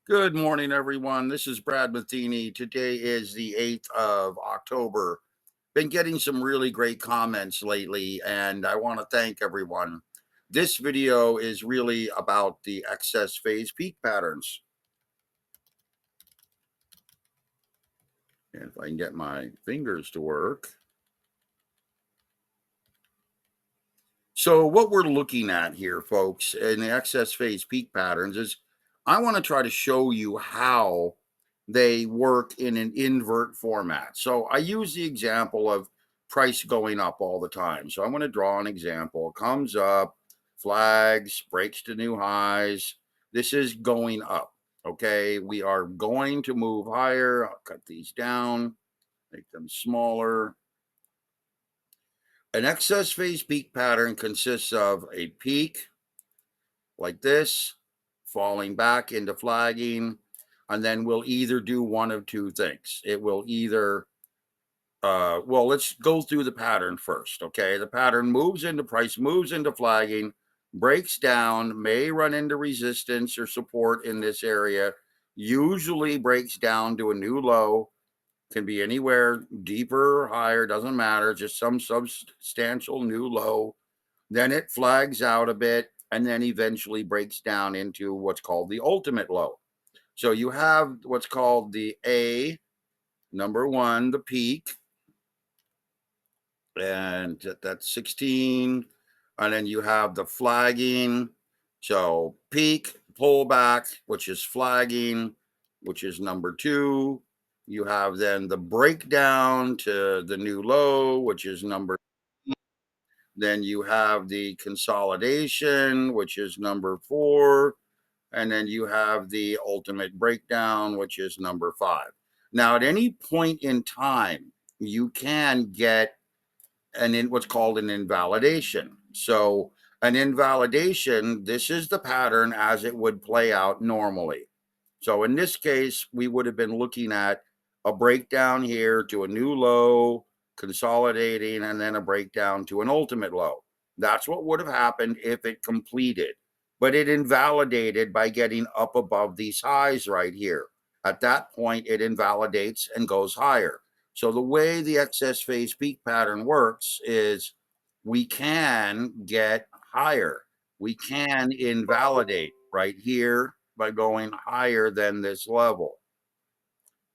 Good morning, everyone. This is Brad Matheny. Today is the 8th of October. Been getting some really great comments lately, and I want to thank everyone. This video is really about the excess phase peak patterns. And if I can get my fingers to work. So, what we're looking at here, folks, in the excess phase peak patterns is I want to try to show you how they work in an invert format. So, I use the example of price going up all the time. So, I'm going to draw an example. Comes up, flags, breaks to new highs. This is going up. Okay, we are going to move higher. I'll cut these down, make them smaller. An excess phase peak pattern consists of a peak like this, falling back into flagging, and then we'll either do one of two things. It will either, well, let's go through the pattern first. Okay. The pattern moves into price, moves into flagging, breaks down, may run into resistance or support in this area, usually breaks down to a new low, can be anywhere deeper or higher, doesn't matter, just some substantial new low. Then it flags out a bit and then eventually breaks down into what's called the ultimate low. So you have what's called the A, number one, the peak, and that's 16. And then you have the flagging. So peak, pullback, which is flagging, which is number two. You have then the breakdown to the new low, which is number. Then you have the consolidation, which is number four. And then you have the ultimate breakdown, which is number five. Now, at any point in time, you can get what's called an invalidation. So, an invalidation, this is the pattern as it would play out normally. So, in this case, we would have been looking at a breakdown here to a new low, consolidating, and then a breakdown to an ultimate low. That's what would have happened if it completed, but it invalidated by getting up above these highs right here. At that point, it invalidates and goes higher. So the way the excess phase peak pattern works is we can get higher. We can invalidate right here by going higher than this level.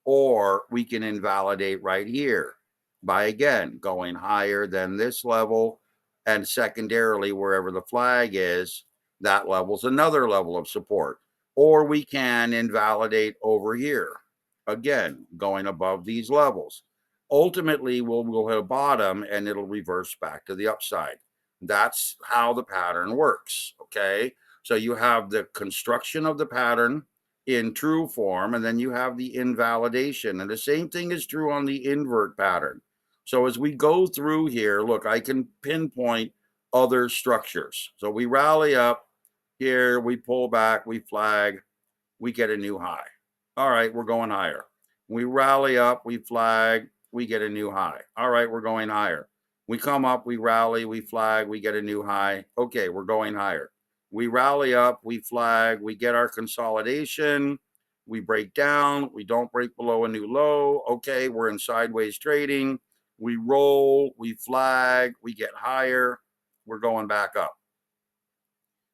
Or we can invalidate right here by again going higher than this level. And secondarily, wherever the flag is, that level's another level of support. Or we can invalidate over here, again, going above these levels. Ultimately, we'll hit a bottom and it'll reverse back to the upside. That's how the pattern works. Okay. So you have the construction of the pattern in true form, and then you have the invalidation. And the same thing is true on the invert pattern. So as we go through here, look, I can pinpoint other structures. So we rally up here, we pull back, we flag, we get a new high. All right, we're going higher. We rally up, we flag, we get a new high. All right, we're going higher. We come up, we rally, we flag, we get a new high. Okay, we're going higher. We rally up, we flag, we get our consolidation, we break down, we don't break below a new low. Okay, we're in sideways trading. We roll, we flag, we get higher, we're going back up.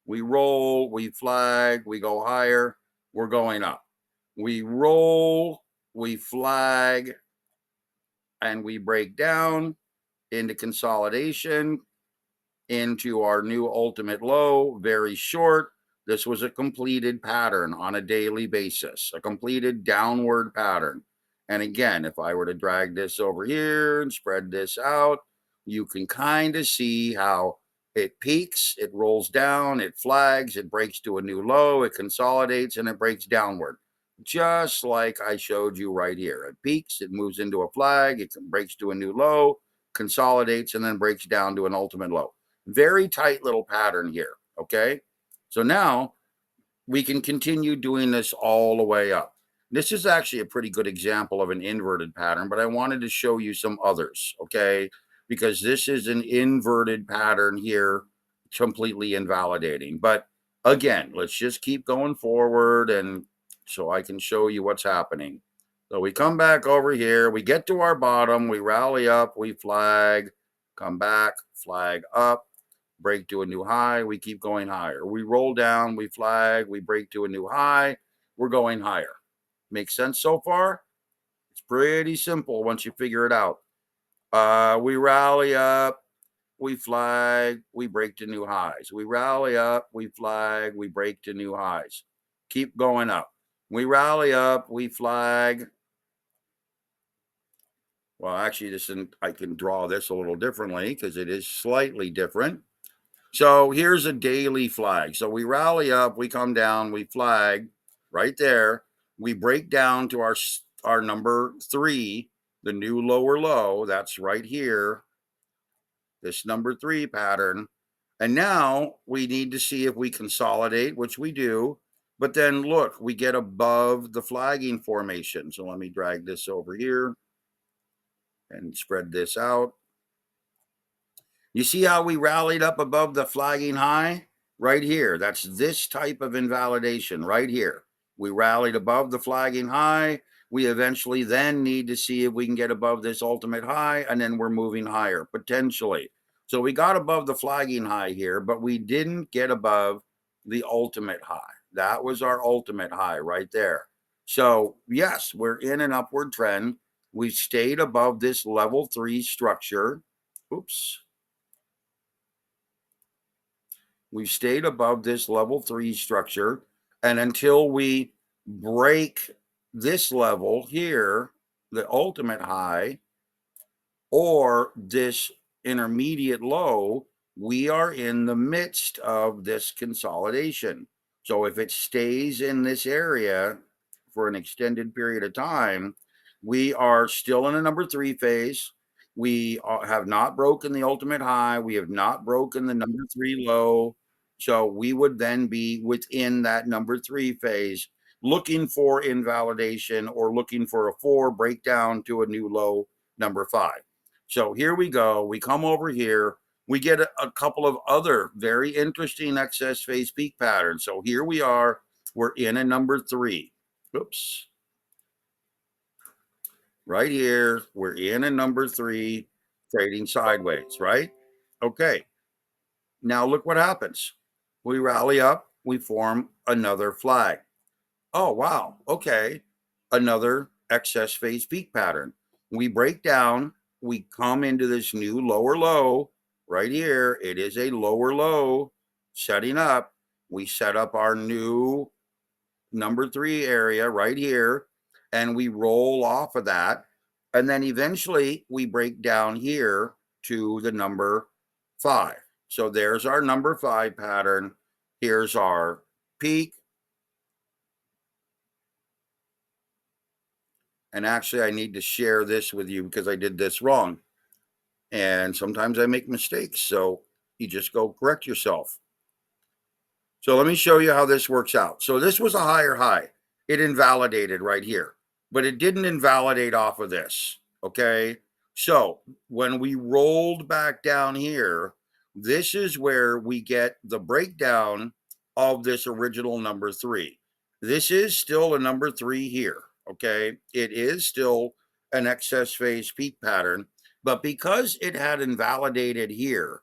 We roll, we flag, we go higher, we're going up. We roll, we flag, and we break down into consolidation, into our new ultimate low, very short. This was a completed pattern on a daily basis, a completed downward pattern. And again, if I were to drag this over here and spread this out, you can kind of see how it peaks, it rolls down, it flags, it breaks to a new low, it consolidates, and it breaks downward. Just like I showed you right here. It peaks, it moves into a flag, it breaks to a new low, consolidates, and then breaks down to an ultimate low. Very tight little pattern here. Okay. So now we can continue doing this all the way up. This is actually a pretty good example of an inverted pattern, but I wanted to show you some others. Okay. Because this is an inverted pattern here, completely invalidating. But again, let's just keep going forward and so I can show you what's happening. So we come back over here, we get to our bottom, we rally up, we flag, come back, flag up, break to a new high, we keep going higher. We roll down, we flag, we break to a new high, we're going higher. Make sense so far? It's pretty simple once you figure it out. We rally up, we flag, we break to new highs. We rally up, we flag, we break to new highs. Keep going up. We rally up, we flag. Well, actually, I can draw this a little differently because it is slightly different. So here's a daily flag. So we rally up, we come down, we flag right there. We break down to our number 3, the new lower low. That's right here, this number 3 pattern. And now we need to see if we consolidate, which we do. But then look, we get above the flagging formation. So let me drag this over here and spread this out. You see how we rallied up above the flagging high? Right here. That's this type of invalidation right here. We rallied above the flagging high. We eventually then need to see if we can get above this ultimate high, and then we're moving higher, potentially. So we got above the flagging high here, but we didn't get above the ultimate high. That was our ultimate high right there. So yes, we're in an upward trend. We've stayed above this level 3 structure. Oops. We've stayed above this level 3 structure. And until we break this level here, the ultimate high, or this intermediate low, we are in the midst of this consolidation. So if it stays in this area for an extended period of time, we are still in a number 3 phase. We have not broken the ultimate high. We have not broken the number 3 low. So we would then be within that number 3 phase, looking for invalidation or looking for a 4 breakdown to a new low number 5. So here we go. We come over here. We get a couple of other very interesting excess phase peak patterns. So here we are. We're in a number 3. Oops. Right here, we're in a number 3, trading sideways, right? Okay. Now look what happens. We rally up. We form another flag. Oh, wow. Okay. Another excess phase peak pattern. We break down, we come into this new lower low right here. It is a lower low setting up. We set up our new number 3 area right here, and we roll off of that. And then eventually we break down here to the number 5. So there's our number 5 pattern. Here's our peak. And actually, I need to share this with you because I did this wrong. And sometimes I make mistakes. So you just go correct yourself. So let me show you how this works out. So this was a higher high. It invalidated right here, but it didn't invalidate off of this. Okay. So when we rolled back down here, this is where we get the breakdown of this original number 3. This is still a number 3 here. Okay. It is still an excess phase peak pattern, but because it had invalidated here,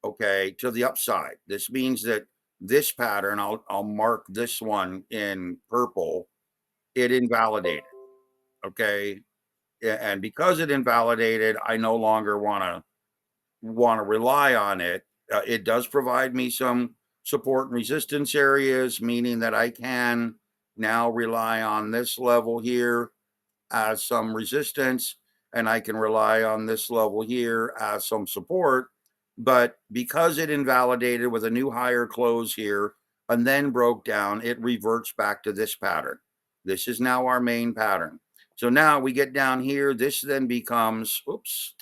okay, to the upside, this means that this pattern, I'll mark this one in purple, it invalidated. Okay. And because it invalidated, I no longer want to rely on it. It does provide me some support and resistance areas, meaning that I can now rely on this level here as some resistance, and I can rely on this level here as some support. But because it invalidated with a new higher close here and then broke down, it reverts back to this pattern. This is now our main pattern. So now we get down here. This then becomes, oops,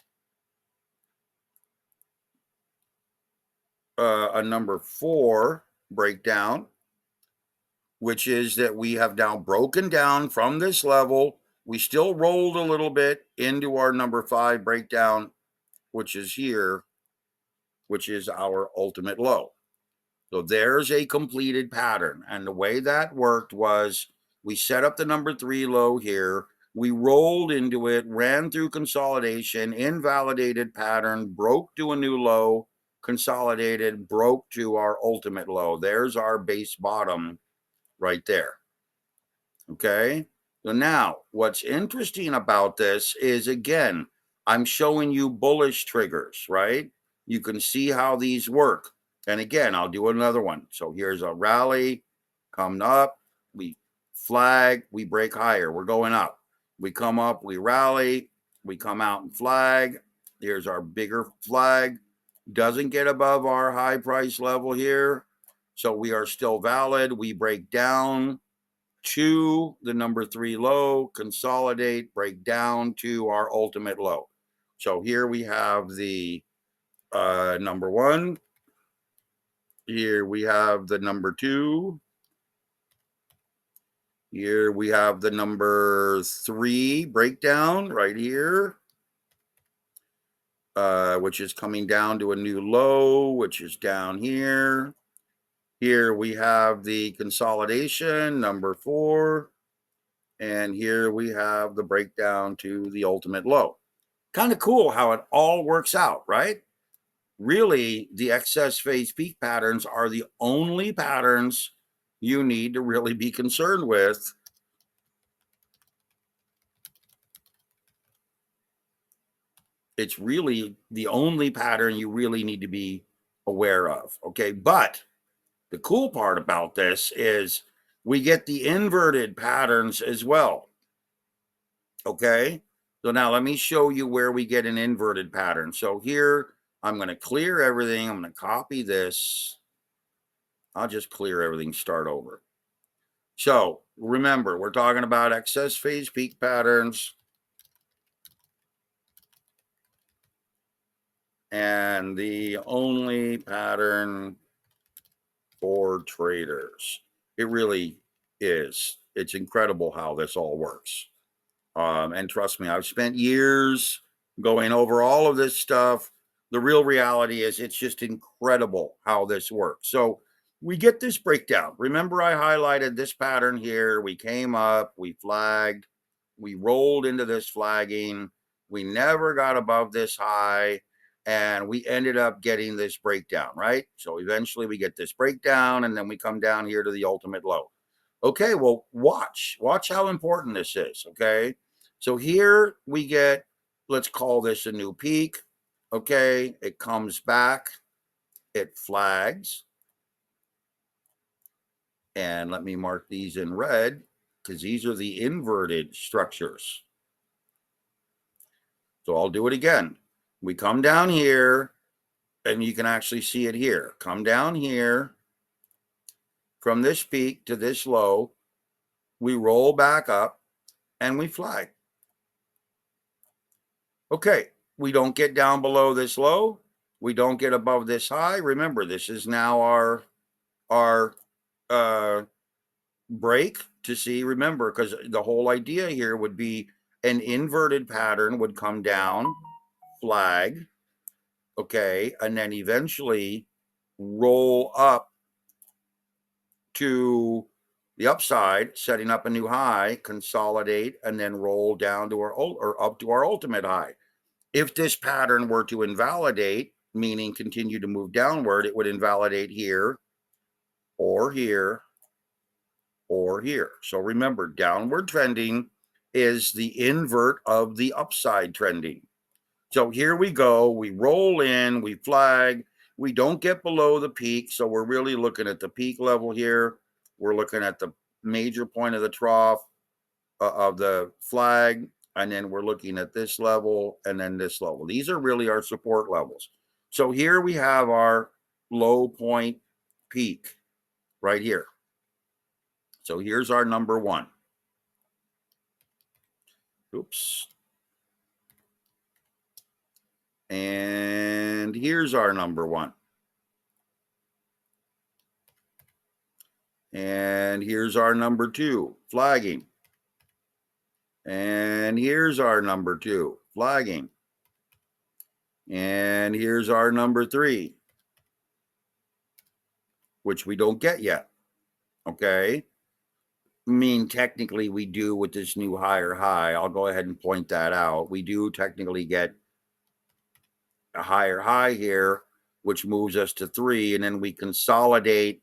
a number 4 breakdown, which is that we have now broken down from this level. We still rolled a little bit into our number 5 breakdown, which is here, which is our ultimate low. So there's a completed pattern. And the way that worked was We set up the number 3 low here. We rolled into it, ran through consolidation, invalidated pattern, broke to a new low, consolidated, broke to our ultimate low. There's our base bottom right there. Okay. So now what's interesting about this is, again, I'm showing you bullish triggers, right? You can see how these work. And again, I'll do another one. So here's a rally, come up, we flag, we break higher, we're going up. We come up, we rally, we come out and flag. Here's our bigger flag. Doesn't get above our high price level here. So we are still valid. We break down to the number 3 low, consolidate, break down to our ultimate low. So here we have the number 1. Here we have the number 2. Here we have the number 3 breakdown right here, which is coming down to a new low, which is down here. Here we have the consolidation, number 4. And here we have the breakdown to the ultimate low. Kind of cool how it all works out, right? Really, the excess phase peak patterns are the only patterns you need to really be concerned with. It's really the only pattern you really need to be aware of, okay? But the cool part about this is we get the inverted patterns as well, okay? So now let me show you where we get an inverted pattern. So here, I'm going to clear everything. I'm going to copy this. I'll just clear everything, start over. So remember, we're talking about excess phase peak patterns. And the only pattern for traders. It really is. It's incredible how this all works. And trust me, I've spent years going over all of this stuff. The real reality is it's just incredible how this works. So we get this breakdown. Remember, I highlighted this pattern here. We came up, we flagged, we rolled into this flagging. We never got above this high, and we ended up getting this breakdown, right? So eventually we get this breakdown, and then we come down here to the ultimate low. Okay, well, watch how important this is, okay? So here we get, let's call this a new peak. Okay, it comes back, it flags. And let me mark these in red because these are the inverted structures. So I'll do it again. We come down here, and you can actually see it here. Come down here from this peak to this low. We roll back up, and we flag. Okay, we don't get down below this low. We don't get above this high. Remember, this is now our break to see. Remember, because the whole idea here would be an inverted pattern would come down, flag, okay, and then eventually roll up to the upside, setting up a new high, consolidate, and then roll down to our or up to our ultimate high. If this pattern were to invalidate, meaning continue to move downward, it would invalidate here or here or here. So remember, downward trending is the invert of the upside trending. So here we go. We roll in, we flag. We don't get below the peak. So we're really looking at the peak level here. We're looking at the major point of the trough of the flag. And then we're looking at this level and then this level. These are really our support levels. So here we have our low point peak right here. So here's our number 1. Oops. And here's our number 1. And here's our number 2, flagging. And here's our number 2, flagging. And here's our number 3, which we don't get yet. Okay. mean, technically we do with this new higher high. I'll go ahead and point that out. We do technically get a higher high here, which moves us to 3, and then we consolidate.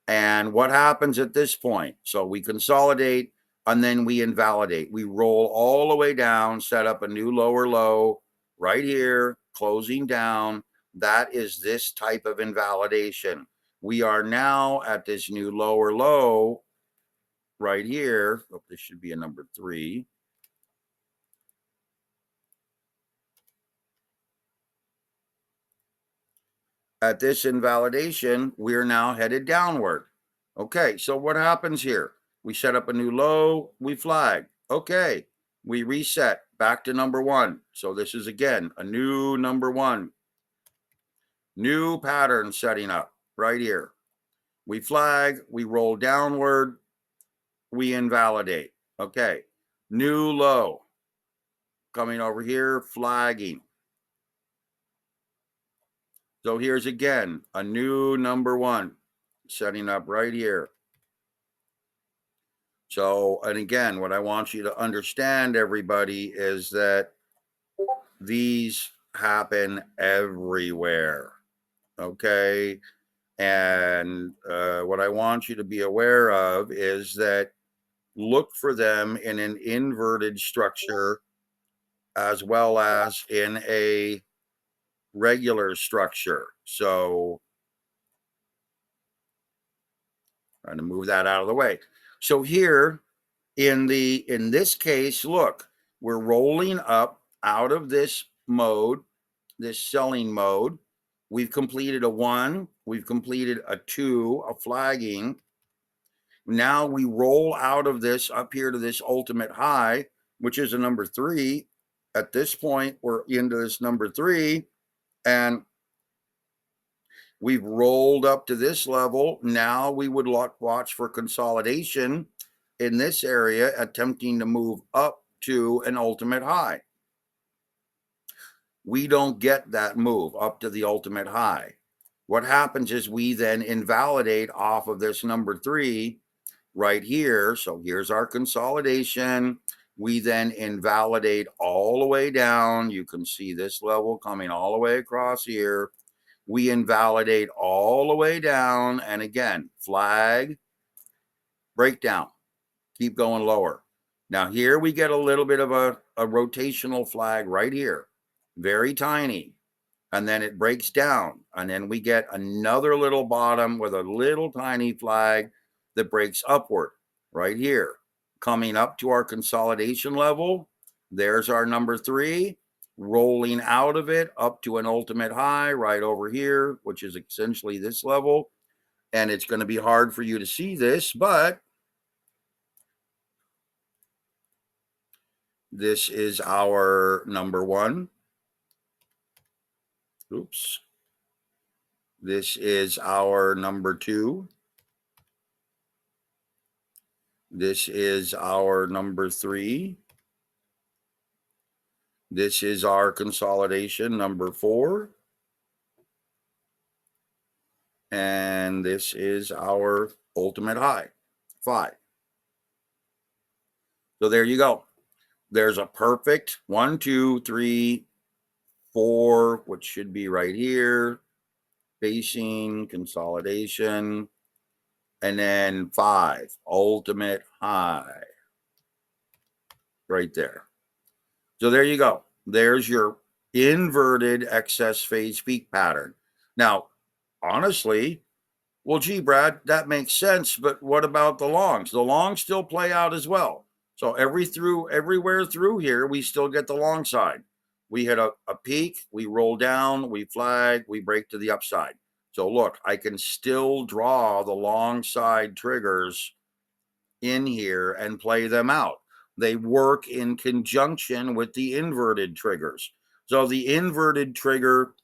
And what happens at this point? So we consolidate and then we invalidate. We roll all the way down, set up a new lower low right here, closing down. That is this type of invalidation. We are now at this new lower low right here. Oh, this should be a number 3. At this invalidation, we're now headed downward. Okay, so what happens here? We set up a new low, we flag. Okay, we reset back to number 1. So this is again a new number 1. New pattern setting up right here. We flag, we roll downward, we invalidate. Okay, new low coming over here, flagging. So here's again a new number 1 setting up right here. So, and again, what I want you to understand, everybody, is that these happen everywhere. Okay. And what I want you to be aware of is that look for them in an inverted structure as well as in a regular structure. So, trying to move that out of the way. So here in this case, look, we're rolling up out of this mode, this selling mode. We've completed a 1, we've completed a 2, a flagging. Now we roll out of this up here to this ultimate high, which is a number 3. At this point, we're into this number 3, and we've rolled up to this level. Now we would watch for consolidation in this area, attempting to move up to an ultimate high. We don't get that move up to the ultimate high. What happens is we then invalidate off of this number 3 right here. So here's our consolidation. We then invalidate all the way down. You can see this level coming all the way across here. We invalidate all the way down. And again, flag, breakdown, keep going lower. Now here we get a little bit of a rotational flag right here, very tiny. And then it breaks down. And then we get another little bottom with a little tiny flag that breaks upward right here. Coming up to our consolidation level, there's our number 3, rolling out of it up to an ultimate high right over here, which is essentially this level. And it's going to be hard for you to see this, but this is our number 1. Oops. This is our number 2. This is our number 3. This is our consolidation number 4. And this is our ultimate high, 5. So there you go. There's a perfect 1, 2, 3, 4, which should be right here. Facing, consolidation, and then 5, ultimate high, right there. So there you go. There's your inverted excess phase peak pattern. Now, honestly, well, gee, Brad, that makes sense, but what about the longs? The longs still play out as well. So everywhere through here, we still get the long side. We hit a peak, we roll down, we flag, we break to the upside. So look, I can still draw the long side triggers in here and play them out. They work in conjunction with the inverted triggers. So the inverted trigger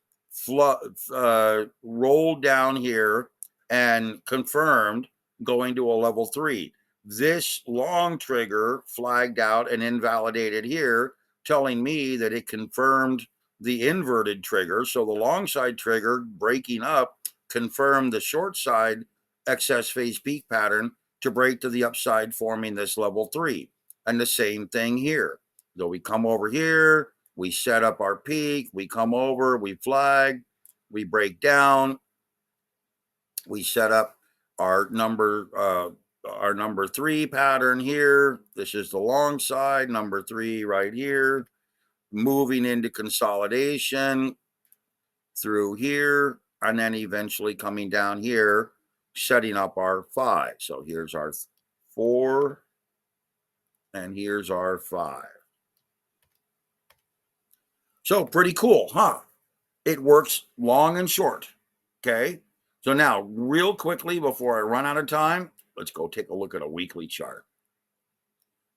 rolled down here and confirmed going to a level 3. This long trigger flagged out and invalidated here, telling me that it confirmed the inverted trigger. So the long side trigger breaking up confirmed the short side excess phase peak pattern, to break to the upside, forming this level 3. And the same thing here. So we come over here, we set up our peak, we come over, we flag, we break down, we set up our number 3 pattern here. This is the long side, number 3 right here, moving into consolidation through here, and then eventually coming down here, setting up our 5. So here's our 4, and here's our 5. So pretty cool, huh? It works long and short. Okay. So now, real quickly, before I run out of time, let's go take a look at a weekly chart,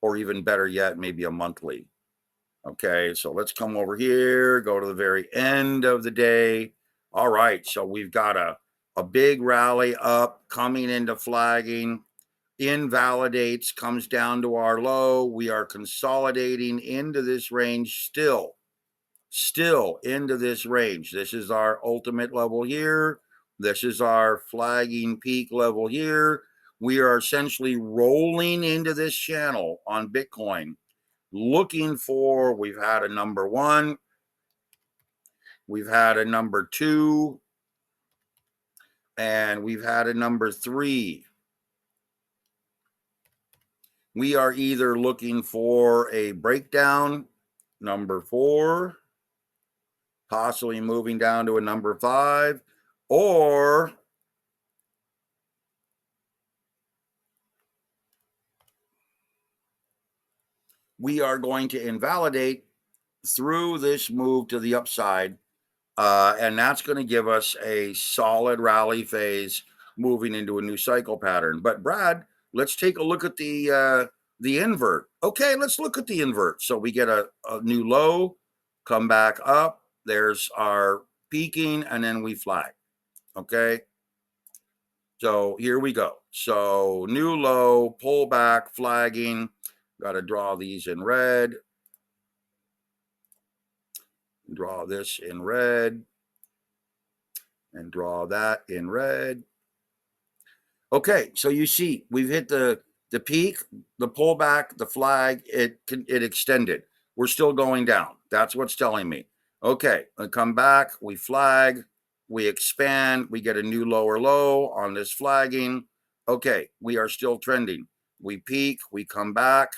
or even better yet, maybe a monthly. Okay. So let's come over here, go to the very end of the day. All right. So we've got a big rally up, coming into flagging, invalidates, comes down to our low. We are consolidating into this range still into this range. This is our ultimate level here. This is our flagging peak level here. We are essentially rolling into this channel on Bitcoin, looking for, we've had a number 1, we've had a number 2, and we've had a number 3. We are either looking for a breakdown, number 4, possibly moving down to a number 5, or we are going to invalidate through this move to the upside, and that's going to give us a solid rally phase moving into a new cycle pattern. But Brad, let's take a look at the invert. Okay, let's look at the invert. So we get a new low, come back up. There's our peaking, and then we flag. Okay. So here we go. So new low, pullback, flagging. Got to draw these in red. Draw this in red. And draw that in red. Okay, so you see, we've hit the peak, the pullback, the flag, it extended. We're still going down. That's what's telling me. Okay, I come back, we flag, we expand, we get a new lower low on this flagging. Okay, we are still trending. We peak, we come back.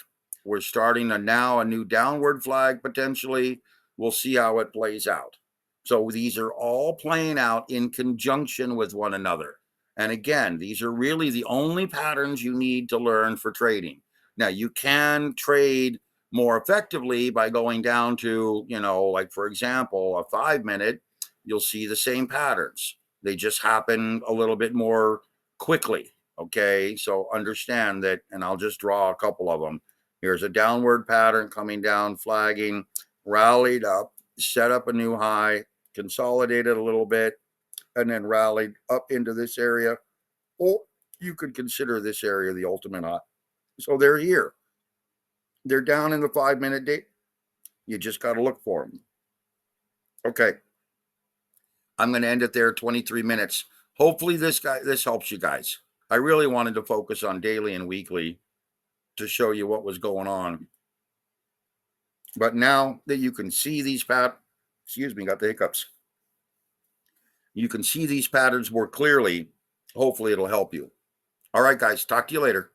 We're starting now a new downward flag potentially. We'll see how it plays out. So these are all playing out in conjunction with one another. And again, these are really the only patterns you need to learn for trading. Now, you can trade more effectively by going down to, like for example, a 5-minute, you'll see the same patterns. They just happen a little bit more quickly. Okay, so understand that, and I'll just draw a couple of them. Here's a downward pattern coming down, flagging, rallied up, set up a new high, consolidated a little bit, and then rallied up into this area. Or you could consider this area the ultimate high. So they're here. They're down in the 5-minute date. You just got to look for them. Okay. I'm going to end it there, 23 minutes. Hopefully this helps you guys. I really wanted to focus on daily and weekly to show you what was going on. But now that you can see these got the hiccups. You can see these patterns more clearly. Hopefully it'll help you. All right, guys, talk to you later.